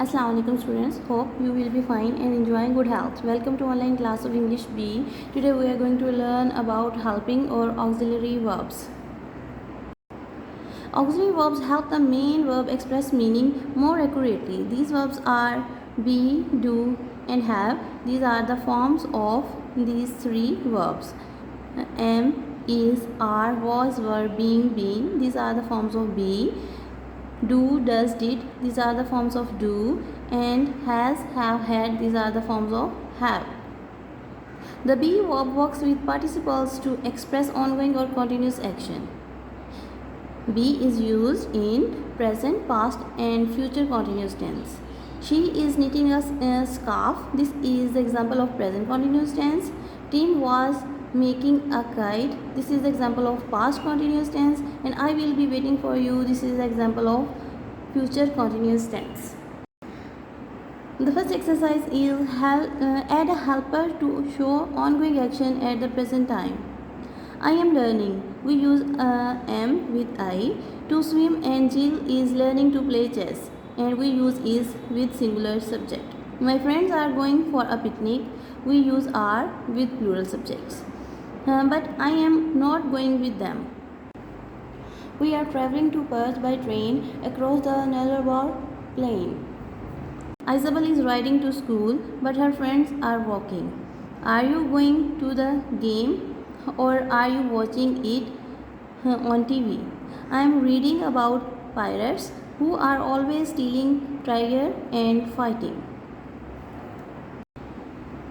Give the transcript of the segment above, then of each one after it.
Assalamu alaikum students. Hope you will be fine and enjoying good health. Welcome to online class of English B. Today we are going to learn about helping or auxiliary verbs. Auxiliary verbs help the main verb express meaning more accurately. These verbs are be, do and have. These are the forms of these three verbs. Am, is, are, was, were, being, been. These are the forms of be. Do, does, did, these are the forms of do, and has, have, had, these are the forms of have. The be verb works with participles to express ongoing or continuous action. Be is used in present, past and future continuous tense. She is knitting a scarf. This is the example of present continuous tense. Tim was making a kite. This is the example of past continuous tense. And I will be waiting for you. This is the example of future continuous tense. The first exercise is add a helper to show ongoing action at the present time. I am learning. We use am with I. To swim, and Jill is learning to play chess. And we use is with singular subject. My friends are going for a picnic. We use are with plural subjects. But I am not going with them. We are traveling to Perth by train across the Nullarbor plain. Isabel is riding to school, but her friends are walking. Are you going to the game or are you watching it on TV? I am reading about pirates who are always stealing treasure and fighting.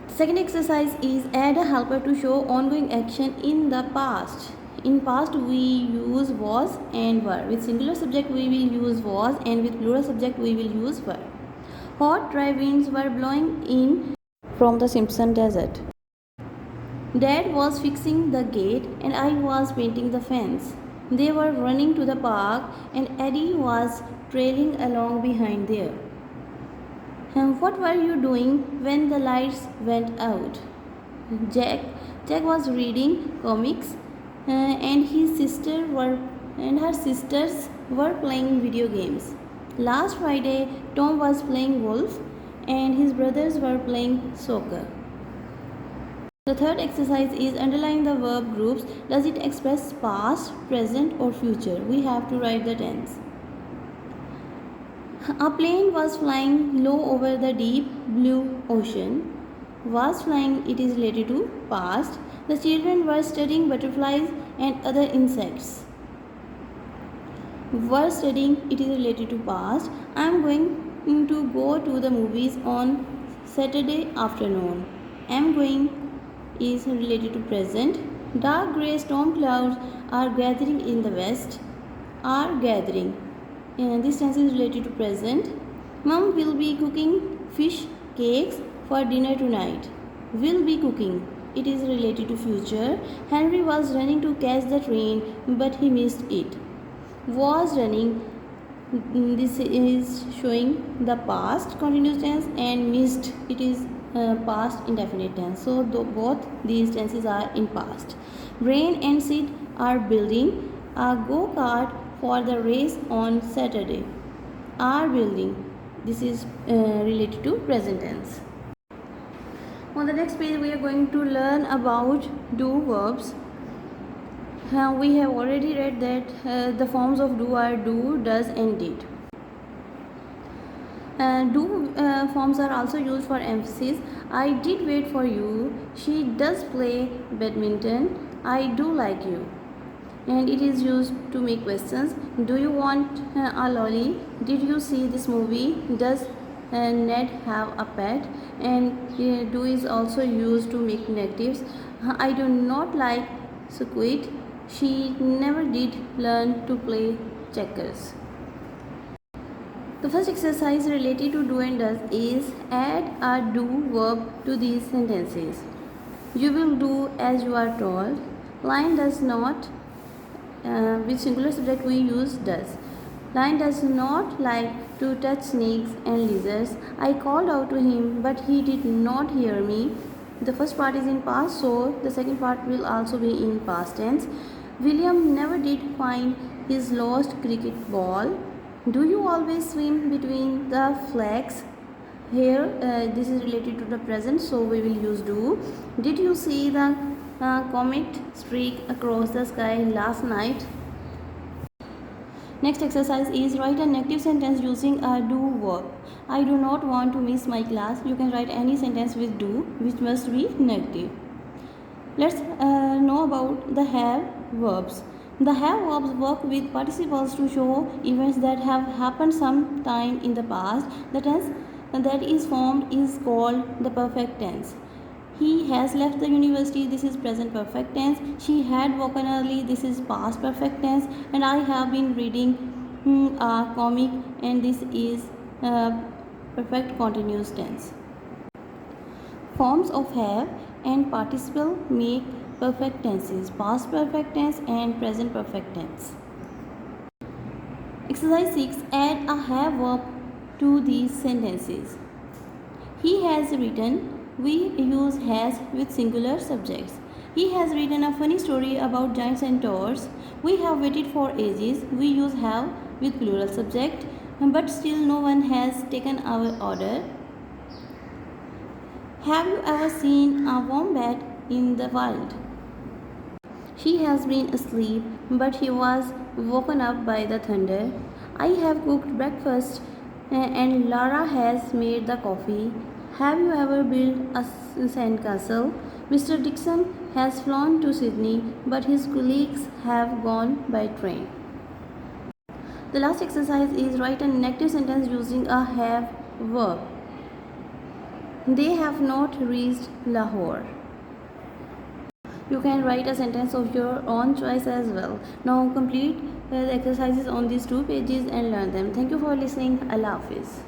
Second exercise is add a helper to show ongoing action in the past. In past we use was and were. With singular subject we will use was, and with plural subject we will use were. Hot dry winds were blowing in from the Simpson Desert. Dad was fixing the gate and I was painting the fence. They were running to the park and Eddie was trailing along behind there. And what were you doing when the lights went out? Jack was reading comics and her sisters were playing video games. Last Friday, Tom was playing golf and his brothers were playing soccer. The third exercise is underline the verb groups. Does it express past, present or future? We have to write the tense. A plane was flying low over the deep blue ocean. Was flying, it is related to past. The children were studying butterflies and other insects. Were studying, it is related to past. I am going to go to the movies on Saturday afternoon. Am going is related to present. Dark grey storm clouds are gathering in the west. Are gathering. This tense is related to present. Mom will be cooking fish cakes for dinner tonight. Will be cooking. It is related to future. Henry was running to catch the train, but he missed it. Was running. This is showing the past continuous tense, and missed, it is past indefinite tense. So both these tenses are in past. Rain and Sid are building a go-kart for the race on Saturday. Are building. This is related to present tense. On the next page we are going to learn about do verbs. We have already read that the forms of do are do, does and did. Do forms are also used for emphasis. I did wait for you. She does play badminton. I do like you. And it is used to make questions. Do you want a lolly? Did you see this movie? Does Ned have a pet? And do is also used to make negatives. I do not like squid. She never did learn to play checkers. The first exercise related to do and does is add a do verb to these sentences. You will do as you are told. Lion does not. With singular subject we use does. Lion does not like to touch snakes and lizards. I called out to him, but he did not hear me. The first part is in past, so the second part will also be in past tense. William never did find his lost cricket ball. Do you always swim between the flags? Here, this is related to the present, so we will use do. Did you see the comet streak across the sky last night? Next exercise is write a negative sentence using a do verb. I do not want to miss my class. You can write any sentence with do, which must be negative. Let's know about the have verbs. The have verbs work with participles to show events that have happened sometime in the past. The tense that is formed is called the perfect tense. He has left the university. This is present perfect tense. She had woken early. This is past perfect tense. And I have been reading a comic, and this is perfect continuous tense. Forms of have and participle make perfect tenses: past perfect tense and present perfect tense. Exercise 6. Add a have verb to these sentences. He has written. We use has with singular subjects. He has written a funny story about giant centaurs. We have waited for ages. We use have with plural subject, but still no one has taken our order. Have you ever seen a wombat in the wild? He has been asleep, but he was woken up by the thunder. I have cooked breakfast, and Lara has made the coffee. Have you ever built a sandcastle? Mr. Dixon has flown to Sydney, but his colleagues have gone by train. The last exercise is write a negative sentence using a have verb. They have not reached Lahore. You can write a sentence of your own choice as well. Now complete the exercises on these 2 pages and learn them. Thank you for listening. Allah Hafiz.